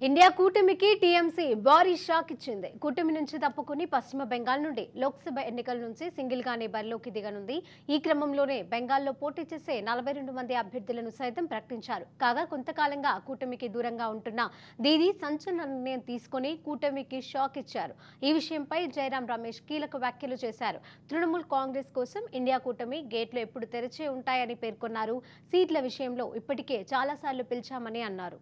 India కూటమికి TMC భారీ shock ఇచ్చింది. కూటమి నుంచి తప్పుకుని పశ్చిమ బెంగాల్ నుండి లోక్సభ ఎన్నికల నుంచి సింగిల్ గానే బరిలోకి దిగనుంది. ఈ క్రమంలోనే బెంగాల్లో పోటీ చేసే 42 మంది అభ్యర్థులను సైతం ప్రకటించారు. కాగా కొంతకాలంగా కూటమికి దూరంగా ఉంటున్న దీదీ సంచలన నిర్ణయం తీసుకుని కూటమికి షాక్ ఇచ్చారు. ఈ విషయంపై జయరాం రమేష్ కీలక వ్యాఖ్యలు చేశారు. తృణమూల్ కాంగ్రెస్ కోసం ఇండియా కూటమి గేట్లు ఎప్పుడు తెరిచే ఉంటాయని పేర్కొన్నారు. సీట్ల విషయంలో ఇప్పటికే చాలాసార్లు పిలిచామని అన్నారు.